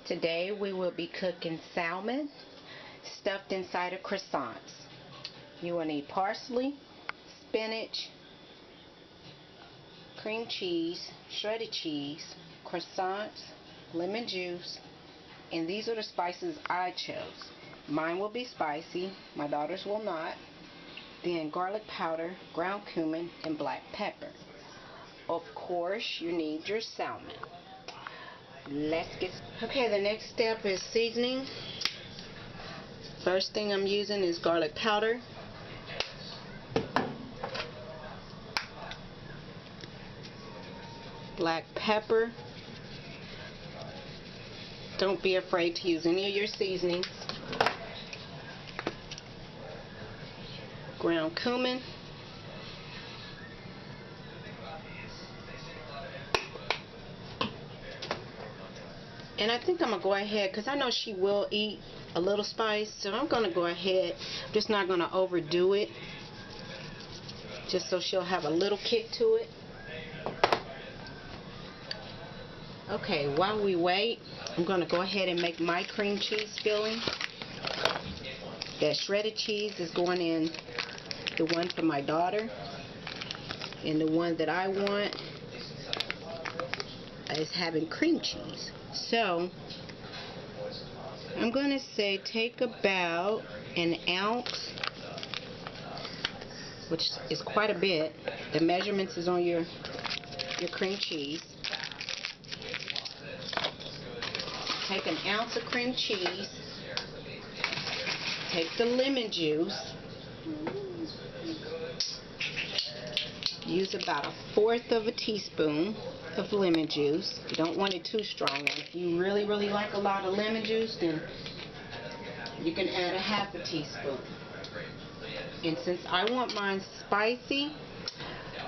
Today we will be cooking salmon stuffed inside of croissants. You will need parsley, spinach, cream cheese, shredded cheese, croissants, lemon juice, and these are the spices I chose. Mine will be spicy, my daughter's will not. Then garlic powder, ground cumin, and black pepper. Of course, you need your salmon. Let's get started. Okay, the next step is seasoning. First thing I'm using is garlic powder. Black pepper. Don't be afraid to use any of your seasonings. Ground cumin. And I think I'm going to go ahead, because I know she will eat a little spice, so I'm going to go ahead. I'm just not going to overdo it, just so she'll have a little kick to it. Okay, while we wait, I'm going to go ahead and make my cream cheese filling. That shredded cheese is going in the one for my daughter, and the one that I want is having cream cheese. So I'm going to say take about an ounce, which is quite a bit. The measurements is on your cream cheese. Take an ounce of cream cheese. Take the lemon juice. Use about 1/4 of a teaspoon of lemon juice. You don't want it too strong. If you really like a lot of lemon juice, then you can add a 1/2 teaspoon. And since I want mine spicy,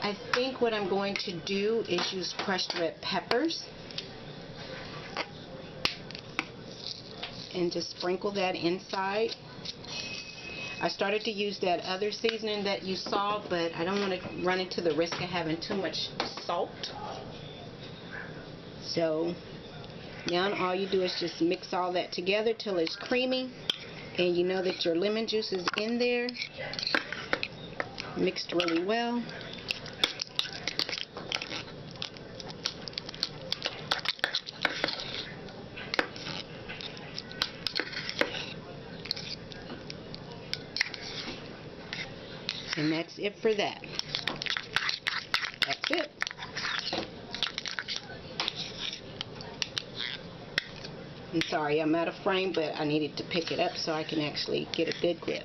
I think what I'm going to do is use crushed red peppers and just sprinkle that inside. I started to use that other seasoning that you saw, but I don't want to run into the risk of having too much salt. So now all you do is just mix all that together till it's creamy, and you know that your lemon juice is in there, mixed really well. And that's it for that. That's it. I'm sorry, I'm out of frame, but I needed to pick it up so I can actually get a good grip.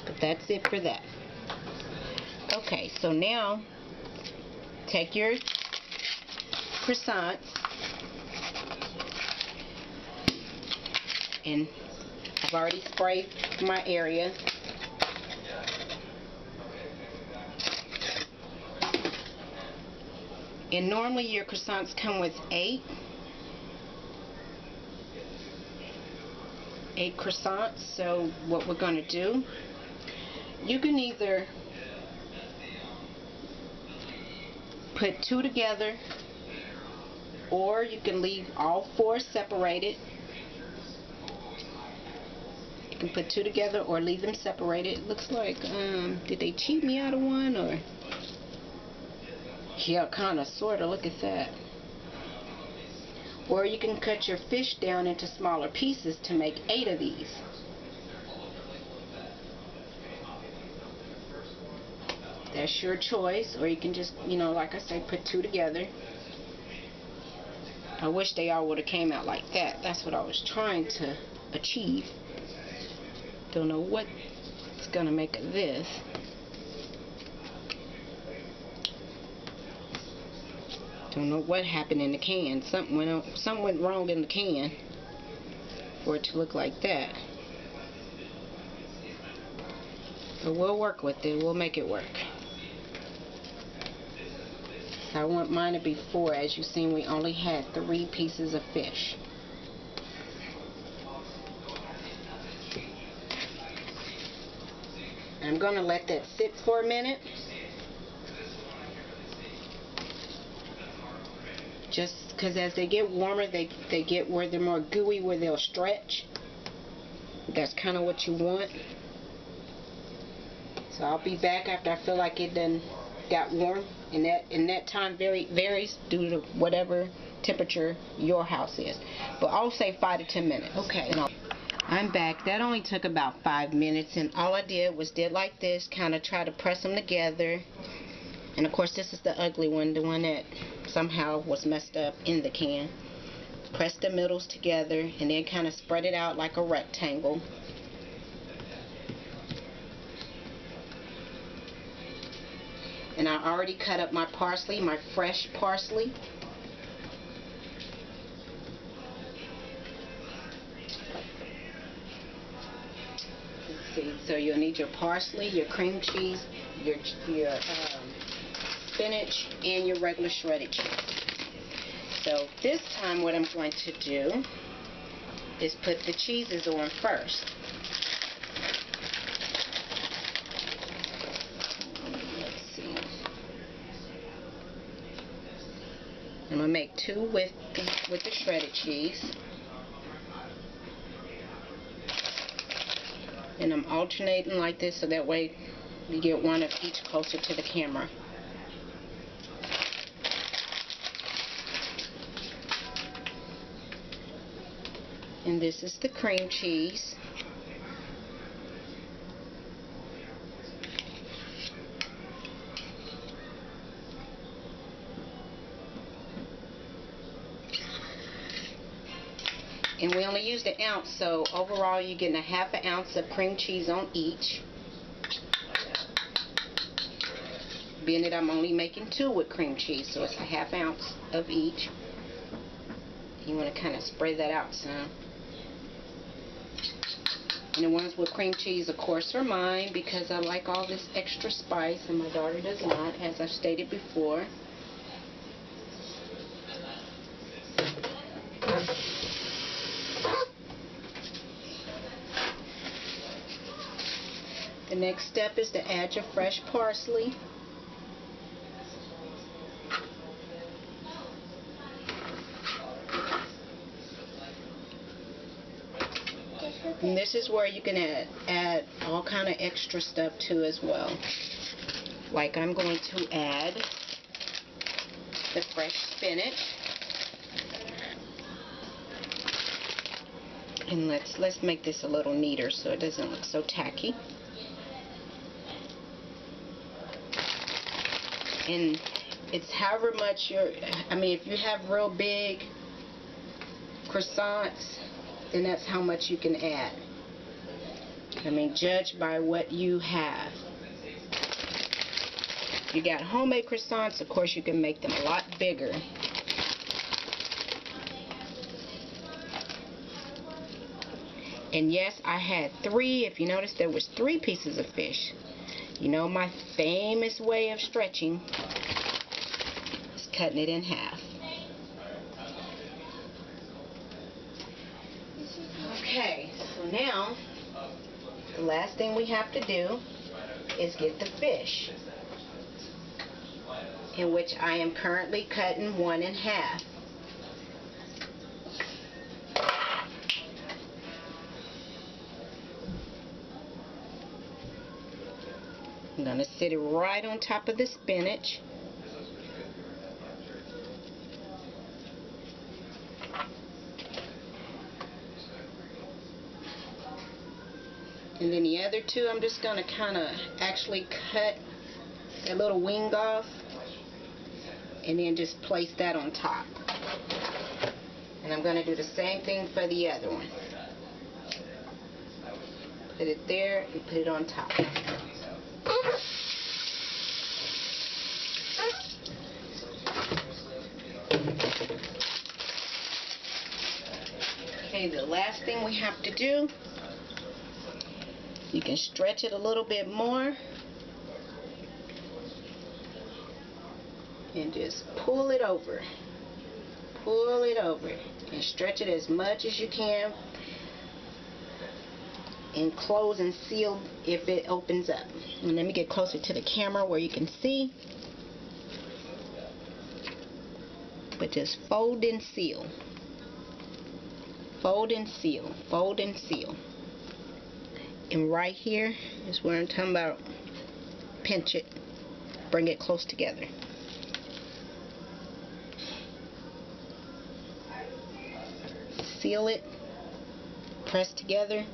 But that's it for that. Okay, so now take your croissants, and I've already sprayed my area. And normally your croissants come with 8 croissants. So what we're going to do, you can either put 2 together, or you can leave all 4 separated. You can put 2 together or leave them separated. It looks like, did they cheat me out of one, or? Yeah, kind of, sort of. Look at that. Or you can cut your fish down into smaller pieces to make 8 of these. That's your choice. Or you can just, like I say, put 2 together. I wish they all would have came out like that. That's what I was trying to achieve. Don't know what's going to make of this. Don't know what happened in the can. Something went wrong in the can for it to look like that. But we'll work with it. We'll make it work. So I want mine to be 4. As you've seen, we only had 3 pieces of fish. I'm going to let that sit for a minute. Just because as they get warmer, they get where they're more gooey, where they'll stretch. That's kind of what you want. So I'll be back after I feel like it done got warm, and that time varies due to whatever temperature your house is. But I'll say 5 to 10 minutes. Okay. I'm back. That only took about 5 minutes, and all I did was like this, kind of try to press them together. And of course, this is the ugly one, the one that somehow was messed up in the can. Press the middles together and then kind of spread it out like a rectangle. And I already cut up my parsley, my fresh parsley. Let's see, so you'll need your parsley, your cream cheese, your spinach, and your regular shredded cheese. So this time what I'm going to do is put the cheeses on first. Let's see. I'm going to make 2 with the shredded cheese. And I'm alternating like this so that way you get one of each closer to the camera. And this is the cream cheese. And we only used 1 ounce, so overall you're getting 1/2 ounce of cream cheese on each. Being that I'm only making 2 with cream cheese, so it's 1/2 ounce of each. You want to kind of spread that out some. And the ones with cream cheese, of course, are mine because I like all this extra spice, and my daughter does not, as I've stated before. The next step is to add your fresh parsley. And this is where you can add all kind of extra stuff too as well. Like I'm going to add the fresh spinach. And let's make this a little neater so it doesn't look so tacky. And it's however much if you have real big croissants, then that's how much you can add. Judge by what you have. If you got homemade croissants, of course you can make them a lot bigger. And yes, I had 3. If you notice, there was 3 pieces of fish. You know my famous way of stretching is cutting it in half. Okay, so now the last thing we have to do is get the fish, in which I am currently cutting 1 in half. I'm going to sit it right on top of the spinach. And then the other 2, I'm just going to kind of actually cut that little wing off and then just place that on top. And I'm going to do the same thing for the other one. Put it there and put it on top. Okay, the last thing we have to do, you can stretch it a little bit more and just pull it over. Pull it over and stretch it as much as you can and close and seal if it opens up. And let me get closer to the camera where you can see. but just fold and seal. Fold and seal. Fold and seal. And right here is where I'm talking about. Pinch it. Bring it close together. Seal it. Press together.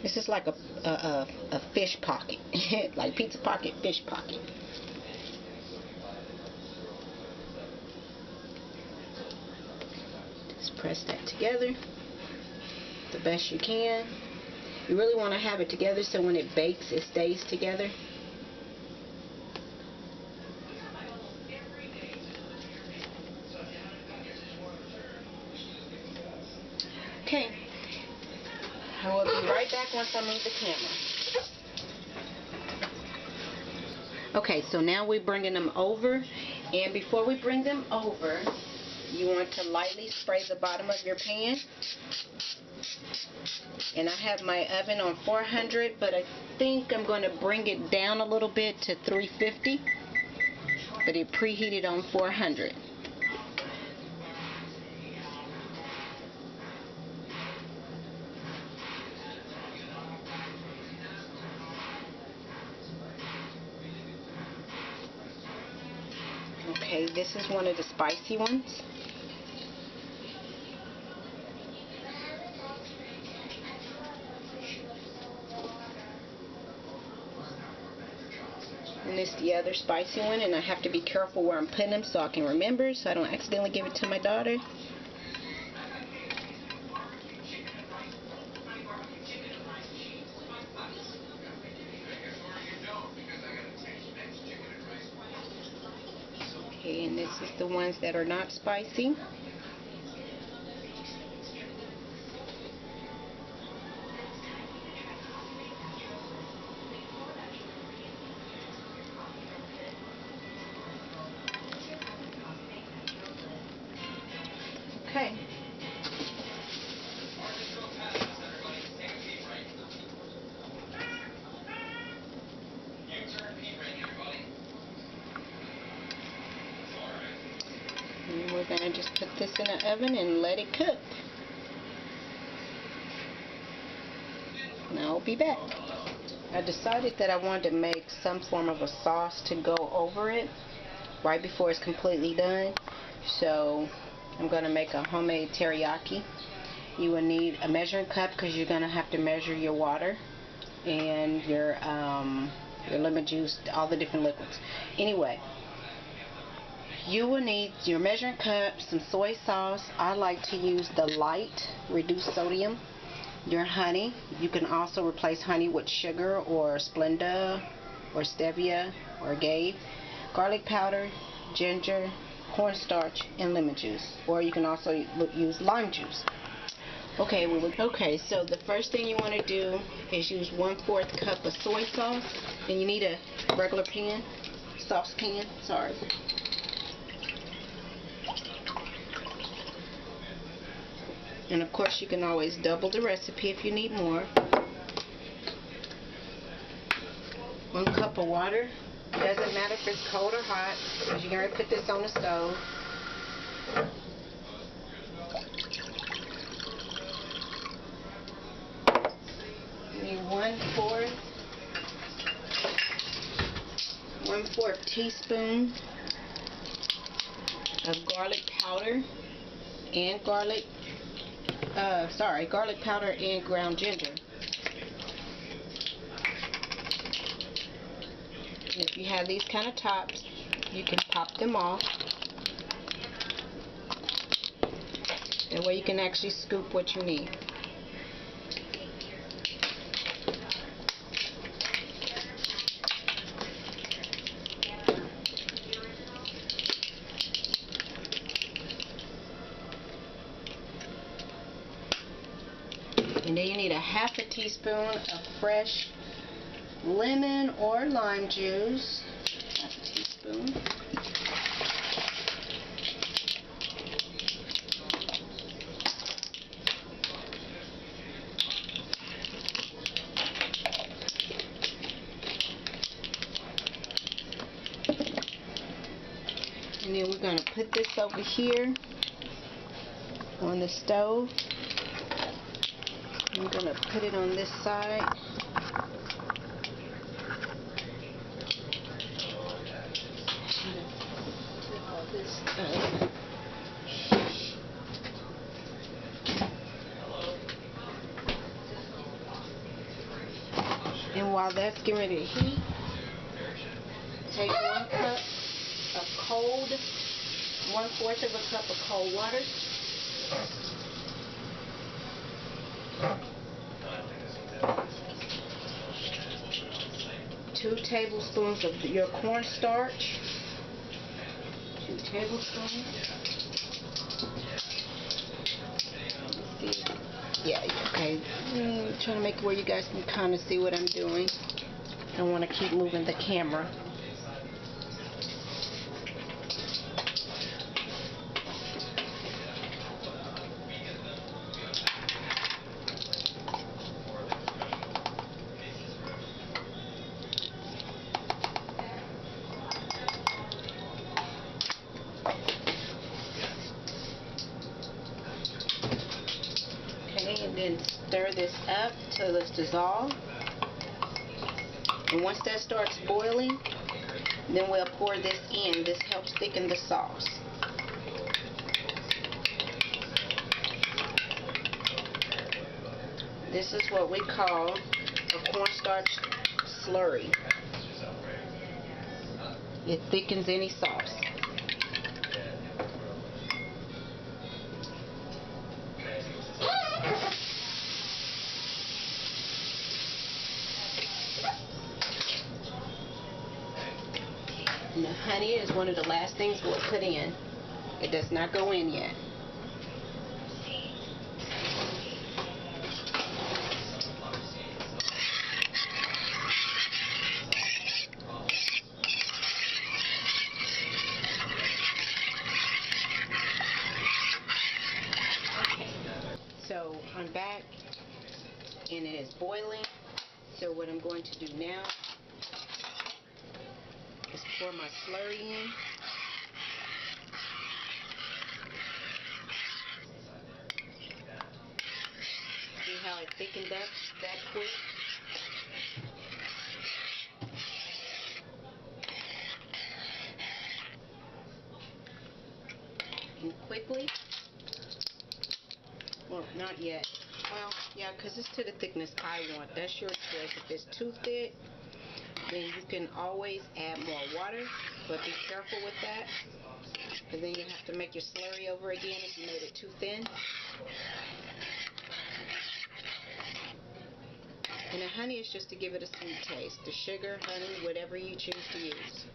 This is like a fish pocket. Like pizza pocket, fish pocket. Just press that together the best you can. You really want to have it together so when it bakes it stays together. Okay. I will be right back once I move the camera. Okay, so now we're bringing them over, and before we bring them over, you want to lightly spray the bottom of your pan. And I have my oven on 400, but I think I'm going to bring it down a little bit to 350, but it preheated on 400. Okay, this is one of the spicy ones. And this is the other spicy one, and I have to be careful where I'm putting them so I can remember, so I don't accidentally give it to my daughter. Okay, and this is the ones that are not spicy. Okay. And we're going to just put this in the oven and let it cook. And I'll be back. I decided that I wanted to make some form of a sauce to go over it right before it's completely done. So I'm going to make a homemade teriyaki. You will need a measuring cup because you're going to have to measure your water and your lemon juice, all the different liquids. Anyway, you will need your measuring cup, some soy sauce. I like to use the light, reduced sodium. Your honey. You can also replace honey with sugar or Splenda or stevia or agave. Garlic powder, ginger, cornstarch, and lemon juice. Or you can also use lime juice. Okay, so the first thing you want to do is use 1/4 cup of soy sauce. And you need a regular pan, saucepan, sorry. And of course you can always double the recipe if you need more. 1 cup of water. Doesn't matter if it's cold or hot, because you're going to put this on the stove. You need 1/4 teaspoon of garlic powder and garlic powder and ground ginger. And if you have these kind of tops, you can pop them off. That way you can actually scoop what you need. And then you need a 1/2 teaspoon of fresh lemon or lime juice. 1/2 teaspoon. And then we're going to put this over here on the stove. I'm going to put it on this side. Put all this stuff. And while that's getting ready to heat, take 1 cup of cold, 1/4 of a cup of cold water. Two tablespoons of your cornstarch. 2 tablespoons. Yeah, okay. I'm trying to make it where you guys can kind of see what I'm doing. I don't want to keep moving the camera. And then stir this up till it's dissolved. And once that starts boiling, then we'll pour this in. This helps thicken the sauce. This is what we call a cornstarch slurry. It thickens any sauce. And the honey is one of the last things we'll put in. It does not go in yet. So I'm back and it is boiling. So what I'm going to do now is pour my slurry in. See how it thickened up that quick? And quickly. Well, not yet. Well, yeah, because it's to the thickness I want. That's your choice. If it's too thick, then you can always add more water, but be careful with that, because then you have to make your slurry over again if you made it too thin. And the honey is just to give it a sweet taste. The sugar, honey, whatever you choose to use.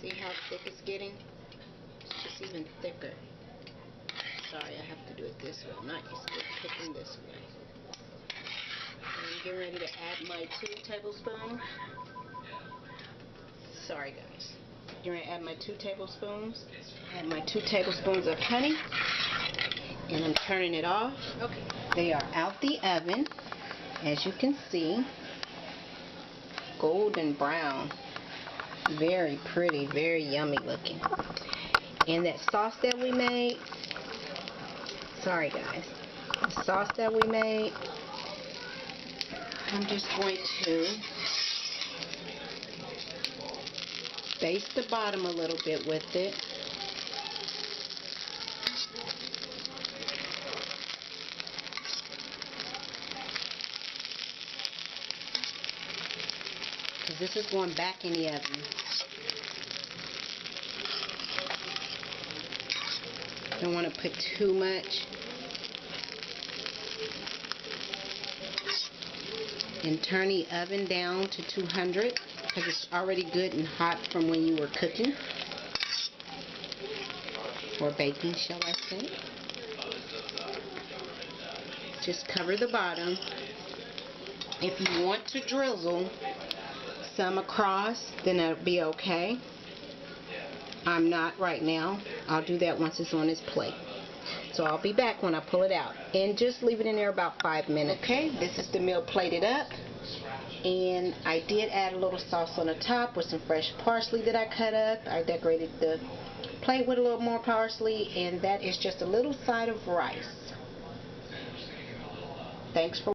See how thick it's getting? It's just even thicker. Sorry, I have to do it this way. I'm not used to cooking this way. I'm getting ready to add my 2 tablespoons. Sorry, guys. You're going to add my 2 tablespoons. Add my 2 tablespoons of honey. And I'm turning it off. Okay. They are out the oven. As you can see, golden brown. Very pretty, very yummy looking. And that sauce that we made, sorry guys, the sauce that we made, I'm just going to baste the bottom a little bit with it. Because this is going back in the oven. Don't want to put too much. And turn the oven down to 200 because it's already good and hot from when you were cooking. Or baking, shall I say. Just cover the bottom. If you want to drizzle some across, then that'll be okay. I'm not right now. I'll do that once it's on its plate. So I'll be back when I pull it out. And just leave it in there about 5 minutes. Okay, this is the meal plated up. And I did add a little sauce on the top with some fresh parsley that I cut up. I decorated the plate with a little more parsley, and that is just a little side of rice. Thanks for